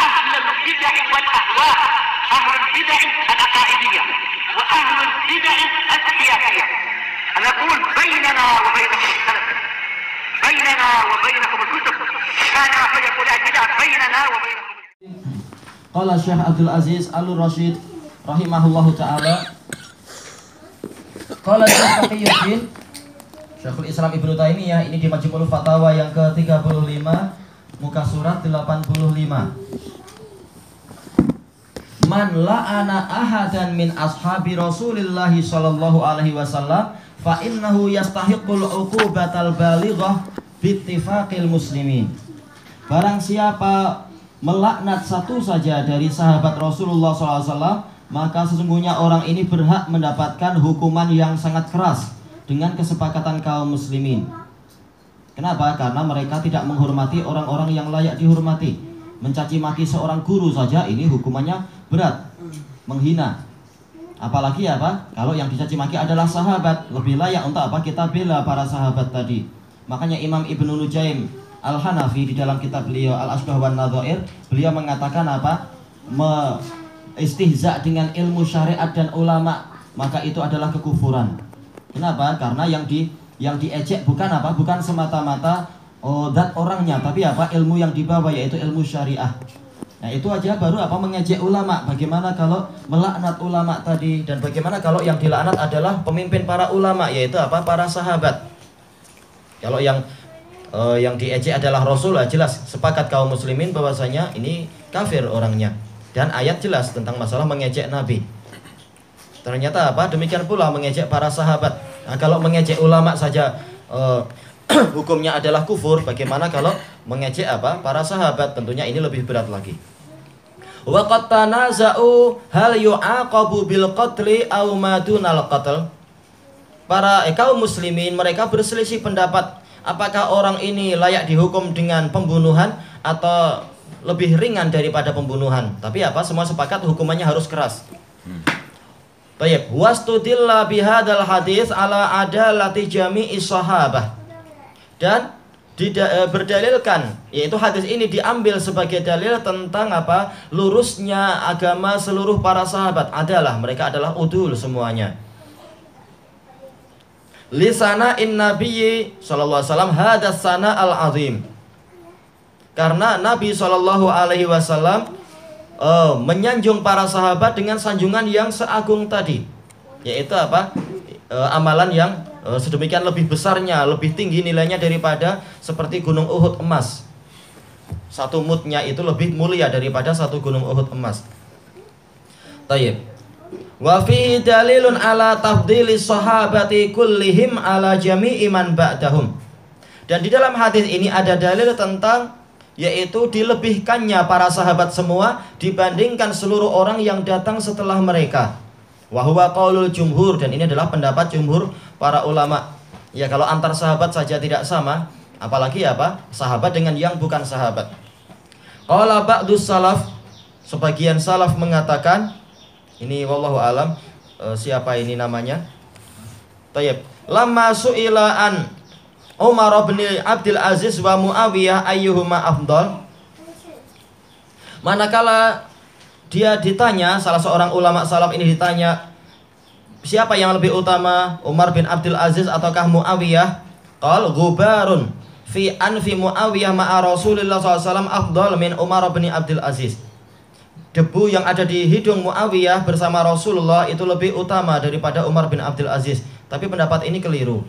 أهل البدع والأهواء، أهل البدع العقائدية وأهل البدع السياسية. أنا أقول بيننا وبينكم السلف، بيننا وبينكم الكتب، كان فيقول البدع بيننا وبينكم. Qala Syekh Abdul Aziz Al-Rashid rahimahullahu ta'ala. Qala Syekh Taqiyuddin Syekhul Islam Ibnu Taimiyah, ini di Majmu'ul Fatawa yang ke-35 muka surat 85. Man la'ana ahadan min ashabi Rasulillah sallallahu alaihi wasallam fa innahu yastahiqul uqubatal balighah bittifaqil muslimin. Barang siapa melaknat satu saja dari sahabat Rasulullah SAW, maka sesungguhnya orang ini berhak mendapatkan hukuman yang sangat keras dengan kesepakatan kaum muslimin. Kenapa? Karena mereka tidak menghormati orang-orang yang layak dihormati. Mencaci maki seorang guru saja ini hukumannya berat, menghina. Apalagi apa? Kalau yang dicaci maki adalah sahabat, lebih layak untuk apa? Kita bela para sahabat tadi. Makanya Imam Ibnu Nujaim Al-Hanafi di dalam kitab beliau Al-Ashbah wan Nadhair, beliau mengatakan apa? Istihza dengan ilmu syariat dan ulama, maka itu adalah kekufuran. Kenapa? Karena yang diejek bukan apa? Bukan semata-mata zat orangnya, tapi apa? Ilmu yang dibawa, yaitu ilmu syariah. Nah, itu aja baru apa? Mengejek ulama. Bagaimana kalau melaknat ulama tadi, dan bagaimana kalau yang dilaknat adalah pemimpin para ulama, yaitu apa? Para sahabat. Kalau yang diejek adalah Rasul, jelas sepakat kaum muslimin bahwasanya ini kafir orangnya. Dan ayat jelas tentang masalah mengejek Nabi. Ternyata apa? Demikian pula mengejek para sahabat. Nah, kalau mengejek ulama saja hukumnya adalah kufur, bagaimana kalau mengejek apa? Para sahabat? Tentunya ini lebih berat lagi. Wa qad tanaza'u hal yu'aqabu bil qatli aw ma dunal qatl. Para kaum muslimin mereka berselisih pendapat, apakah orang ini layak dihukum dengan pembunuhan atau lebih ringan daripada pembunuhan. Tapi apa? Semua sepakat hukumannya harus keras. Baik, wastudilla bihadzal hadis ala adalati jami'i sahabah. Dan berdalilkan, yaitu hadis ini diambil sebagai dalil tentang apa? Lurusnya agama seluruh para sahabat. Adalah mereka adalah udul semuanya. Lisana in nabiyyi sallallahu alaihi wasallam hadas sana al-azim. Karena Nabi sallallahu alaihi wasallam menyanjung para sahabat dengan sanjungan yang seagung tadi, yaitu apa? Amalan yang sedemikian lebih besarnya, lebih tinggi nilainya daripada seperti gunung Uhud emas. Satu mudnya itu lebih mulia daripada satu gunung Uhud emas. Tayyib. Wa fi dalilun ala tafdhili sahabati kullihim ala jami'i man ba'dahum. Dan di dalam hadis ini ada dalil tentang, yaitu dilebihkannya para sahabat semua dibandingkan seluruh orang yang datang setelah mereka. Wa huwa qaulul jumhur, dan ini adalah pendapat jumhur para ulama. Ya, kalau antar sahabat saja tidak sama, apalagi apa? Sahabat dengan yang bukan sahabat. Qala ba'dus salaf, sebagian salaf mengatakan, ini wallahu alam, siapa ini namanya? Tayyib. Lamma su'ila an Umar bin Abdul Aziz wa Muawiyah ayyuhuma afdal. Manakala dia ditanya, salah seorang ulama salaf ini ditanya, siapa yang lebih utama, Umar bin Abdul Aziz ataukah Muawiyah? Qal ghubarun fi anfi Muawiyah ma'a Rasulillah SAW afdal min Umar bin Abdul Aziz. Debu yang ada di hidung Muawiyah bersama Rasulullah itu lebih utama daripada Umar bin Abdul Aziz. Tapi pendapat ini keliru.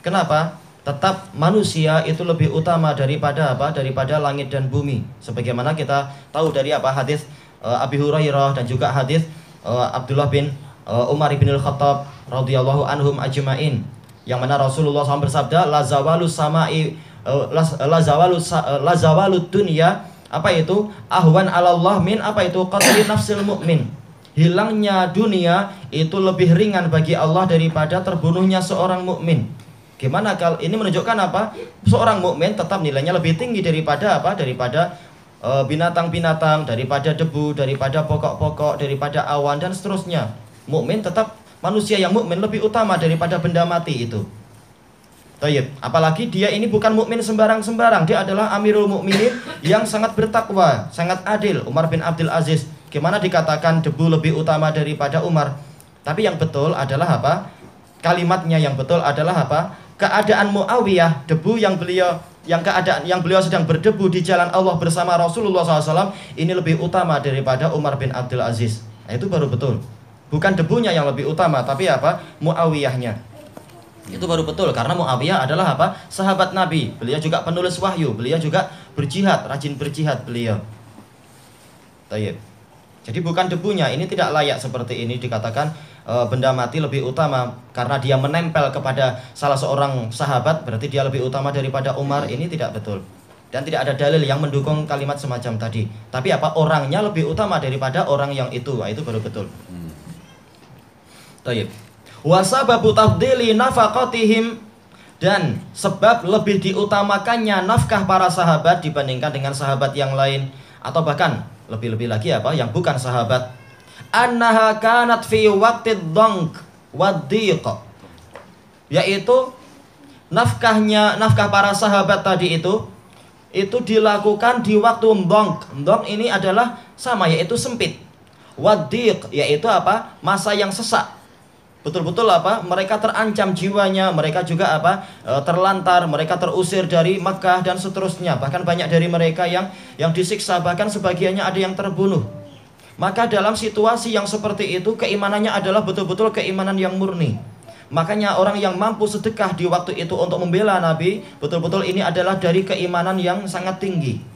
Kenapa? Tetap manusia itu lebih utama daripada apa? Daripada langit dan bumi. Sebagaimana kita tahu dari apa? Hadis Abi Hurairah dan juga hadis Abdullah bin Umar bin Al-Khattab radhiyallahu anhum ajma'in, yang mana Rasulullah SAW bersabda, la zawalud dunya, apa itu? Ahwan 'ala Allah min apa itu? Qatli nafsil mu'min. Hilangnya dunia itu lebih ringan bagi Allah daripada terbunuhnya seorang mukmin. Gimana kalau ini menunjukkan apa? Seorang mukmin tetap nilainya lebih tinggi daripada apa? Daripada binatang-binatang, daripada debu, daripada pokok-pokok, daripada awan dan seterusnya. Mukmin tetap, manusia yang mukmin lebih utama daripada benda mati itu. Tayyib. Apalagi dia ini bukan mukmin sembarang-sembarang. Dia adalah Amirul Mukminin yang sangat bertakwa, sangat adil, Umar bin Abdul Aziz. Gimana dikatakan debu lebih utama daripada Umar? Tapi yang betul adalah apa? Kalimatnya yang betul adalah apa? Keadaan Muawiyah, debu yang keadaan yang beliau sedang berdebu di jalan Allah bersama Rasulullah SAW, ini lebih utama daripada Umar bin Abdul Aziz. Nah, itu baru betul. Bukan debunya yang lebih utama, tapi apa? Muawiyahnya. Itu baru betul, karena Muawiyah adalah apa? Sahabat Nabi. Beliau juga penulis wahyu, beliau juga berjihad, rajin berjihad beliau. Tayyib. Jadi bukan debunya, ini tidak layak seperti ini dikatakan benda mati lebih utama karena dia menempel kepada salah seorang sahabat, berarti dia lebih utama daripada Umar. Ini tidak betul. Dan tidak ada dalil yang mendukung kalimat semacam tadi. Tapi apa? Orangnya lebih utama daripada orang yang itu. Nah, itu baru betul. Tayyib. Wasababu tafdili nafaqatihim, dan sebab lebih diutamakannya nafkah para sahabat dibandingkan dengan sahabat yang lain, atau bahkan lebih-lebih lagi apa? Yang bukan sahabat. Annaha kanat fi waqtid dhank wadhiq, yaitu nafkah para sahabat tadi itu dilakukan di waktu dhank. Dhank ini adalah sama, yaitu sempit. Wadhiq yaitu apa? Masa yang sesak. Betul-betul apa? Mereka terancam jiwanya, mereka juga apa? Terlantar, mereka terusir dari Makkah dan seterusnya. Bahkan banyak dari mereka yang disiksa, bahkan sebagiannya ada yang terbunuh. Maka dalam situasi yang seperti itu, keimanannya adalah betul-betul keimanan yang murni. Makanya orang yang mampu sedekah di waktu itu untuk membela Nabi, betul-betul ini adalah dari keimanan yang sangat tinggi.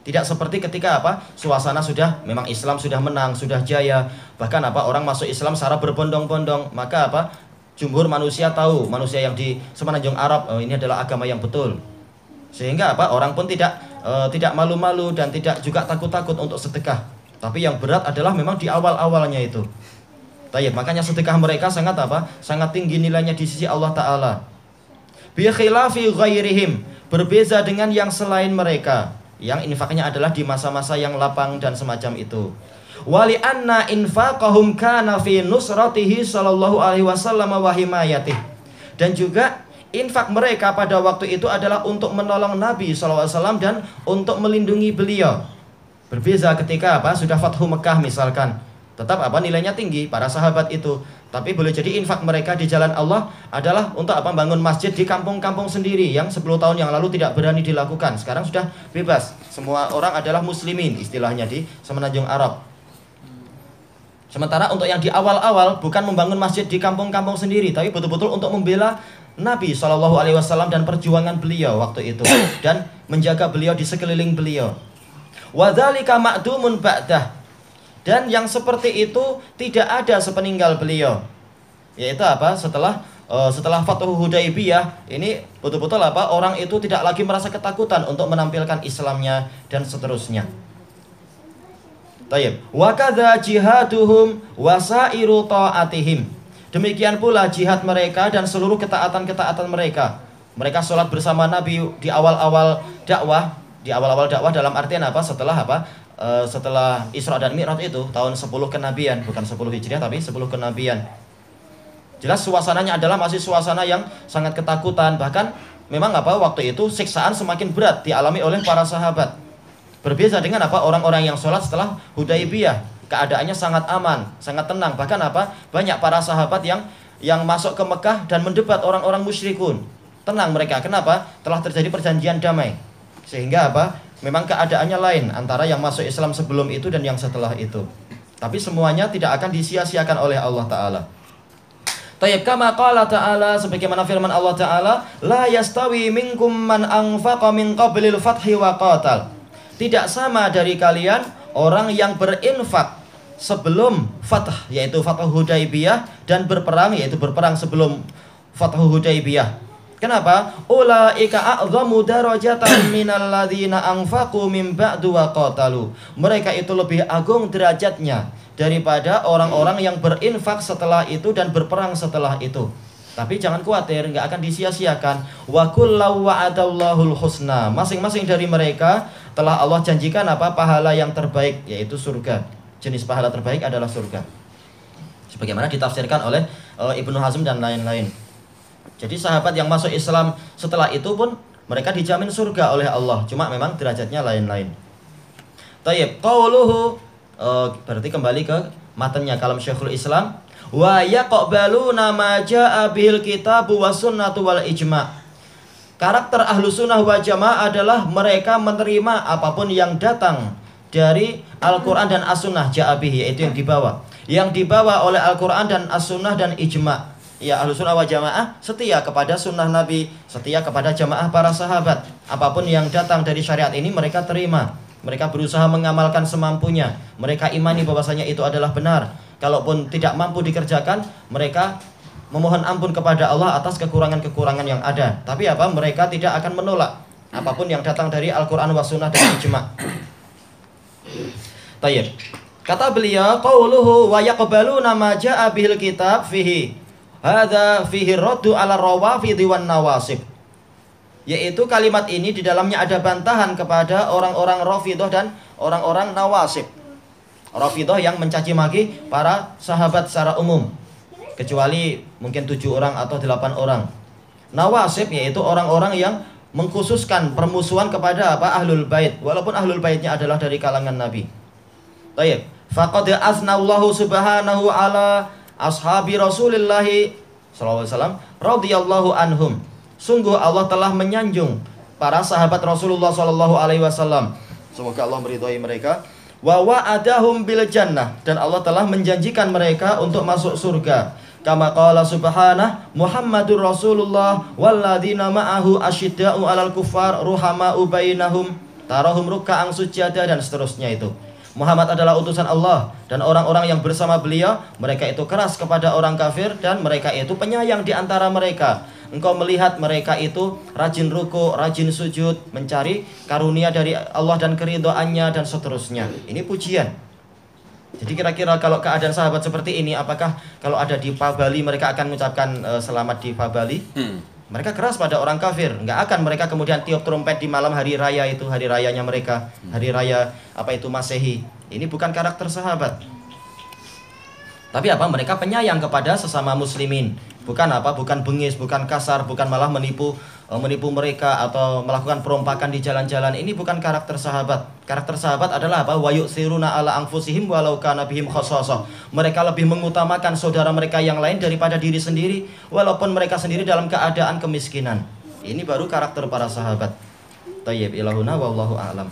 Tidak seperti ketika apa? Suasana sudah memang Islam sudah menang, sudah jaya. Bahkan apa? Orang masuk Islam secara berbondong-bondong. Maka apa? Jumhur manusia tahu, manusia yang di semenanjung Arab, ini adalah agama yang betul. Sehingga apa? Orang pun tidak malu-malu dan tidak juga takut-takut untuk sedekah. Tapi yang berat adalah memang di awal-awalnya itu. Tayyib, makanya sedekah mereka sangat apa? Sangat tinggi nilainya di sisi Allah Ta'ala. Bi khilafi ghairihim, berbeza dengan yang selain mereka, yang infaknya adalah di masa-masa yang lapang dan semacam itu. Wali anna infaqahum kana fi nusratihi sallallahu alaihi wasallam wa himayatih. Dan juga infak mereka pada waktu itu adalah untuk menolong Nabi sallallahu alaihi wasallam dan untuk melindungi beliau. Berbeza ketika apa? Sudah Fathu Mekah misalkan. Tetap apa? Nilainya tinggi para sahabat itu. Tapi boleh jadi infak mereka di jalan Allah adalah untuk apa? Bangun masjid di kampung-kampung sendiri yang 10 tahun yang lalu tidak berani dilakukan. Sekarang sudah bebas. Semua orang adalah muslimin istilahnya di semenanjung Arab. Sementara untuk yang di awal-awal bukan membangun masjid di kampung-kampung sendiri, tapi betul-betul untuk membela Nabi SAW dan perjuangan beliau waktu itu dan menjaga beliau di sekeliling beliau. Wadzalika ma'dumun ba'dah. Dan yang seperti itu tidak ada sepeninggal beliau. Yaitu apa? Setelah Fathu Hudaybiyah, ini betul-betul apa? Orang itu tidak lagi merasa ketakutan untuk menampilkan Islamnya dan seterusnya. Tayyib. Wa kadza jihaduhum wa sairu ta'atihim. Demikian pula jihad mereka dan seluruh ketaatan-ketaatan mereka. Mereka sholat bersama Nabi di awal-awal dakwah. Di awal-awal dakwah dalam artian apa? Setelah Isra dan Mi'raj itu tahun 10 kenabian, bukan 10 Hijriah tapi 10 kenabian. Jelas suasananya adalah masih suasana yang sangat ketakutan, bahkan memang apa? Waktu itu siksaan semakin berat dialami oleh para sahabat. Berbeda dengan apa? Orang-orang yang sholat setelah Hudaybiyah, keadaannya sangat aman, sangat tenang. Bahkan apa? Banyak para sahabat yang masuk ke Mekah dan mendebat orang-orang musyrikun. Tenang mereka. Kenapa? Telah terjadi perjanjian damai. Sehingga apa? Memang keadaannya lain antara yang masuk Islam sebelum itu dan yang setelah itu. Tapi semuanya tidak akan disia-siakan oleh Allah Ta'ala. Tayyib, kama qala ta'ala, sebagaimana firman Allah Ta'ala, la yastawi minkum man anfaqa min qablil fathi wa qatal. Tidak sama dari kalian orang yang berinfak sebelum fath, yaitu Fathu Hudaybiyah, dan berperang, yaitu berperang sebelum Fathu Hudaybiyah. Kenapa? Ulaika a'zamu darajatan minal ladzina anfaqu min ba'du wa qatalu. Mereka itu lebih agung derajatnya daripada orang-orang yang berinfak setelah itu dan berperang setelah itu. Tapi jangan khawatir, enggak akan disia-siakan. Wa kullu wa'adallahu husna. Masing-masing dari mereka telah Allah janjikan apa? Pahala yang terbaik, yaitu surga. Jenis pahala terbaik adalah surga. Sebagaimana ditafsirkan oleh Ibnu Hazm dan lain-lain. Jadi sahabat yang masuk Islam setelah itu pun mereka dijamin surga oleh Allah. Cuma memang derajatnya lain-lain. Tayyib, qauluhu, berarti kembali ke matanya kalam Syekhul Islam, wa yaqbaluna ma jaa bihil kitabu was sunnatu wal ijma'. Karakter ahlu sunnah wal jamaah adalah mereka menerima apapun yang datang dari Al-Quran dan As-Sunnah, jaa bihi, yaitu yang dibawa oleh Al-Quran dan As-Sunnah dan ijma'. Ya, ahlu sunnah wal jamaah setia kepada sunnah Nabi, setia kepada jamaah para sahabat. Apapun yang datang dari syariat ini mereka terima. Mereka berusaha mengamalkan semampunya. Mereka imani bahwasanya itu adalah benar. Kalaupun tidak mampu dikerjakan, mereka memohon ampun kepada Allah atas kekurangan-kekurangan yang ada. Tapi apa? Mereka tidak akan menolak apapun yang datang dari Al-Quran wa sunnah dan ijma'. Tayyib. Kata beliau, qauluhu wa yaqbaluna ma jaa bihil kitab fihi. Hadza fihi raddu ala rawafidhi wan nawasib. Yaitu kalimat ini di dalamnya ada bantahan kepada orang-orang Rafidhah dan orang-orang Nawasib. Rafidhah yang mencaci maki para sahabat secara umum, kecuali mungkin 7 orang atau 8 orang. Nawasib yaitu orang-orang yang mengkhususkan permusuhan kepada Ahlul Bait, walaupun Ahlul Baitnya adalah dari kalangan Nabi. Baik, faqad asnallahu subhanahu ala ashabi Rasulillah sallallahu alaihi wasallam radhiyallahu anhum. Sungguh Allah telah menyanjung para sahabat Rasulullah sallallahu alaihi wasallam. Semoga Allah meridhai mereka. Wa wa'adahum bil jannah, dan Allah telah menjanjikan mereka untuk masuk surga. Kama qala subhanahu, Muhammadur Rasulullah walladzina ma'ahu asyidda'u 'alal kuffar ruhama'u bainahum tarahum ruk'an sujada, dan seterusnya itu. Muhammad adalah utusan Allah, dan orang-orang yang bersama beliau, mereka itu keras kepada orang kafir, dan mereka itu penyayang di antara mereka. Engkau melihat mereka itu rajin ruku, rajin sujud, mencari karunia dari Allah dan keridhaannya, dan seterusnya. Ini pujian. Jadi kira-kira kalau keadaan sahabat seperti ini, apakah kalau ada di Pabali mereka akan mengucapkan selamat di Pabali? Mereka keras pada orang kafir. Nggak akan mereka kemudian tiup trompet di malam hari raya itu, hari rayanya mereka, hari raya apa itu Masehi. Ini bukan karakter sahabat. Tapi apa? Mereka penyayang kepada sesama muslimin. Bukan apa? Bukan bengis, bukan kasar, bukan malah menipu mereka atau melakukan perompakan di jalan-jalan. Ini bukan karakter sahabat. Karakter sahabat adalah apa? Wa yu'siruna ala anfusihim walau kana bihim khassasah. Mereka lebih mengutamakan saudara mereka yang lain daripada diri sendiri, walaupun mereka sendiri dalam keadaan kemiskinan. Ini baru karakter para sahabat. Thayyib ilahuna wallahu a'lam.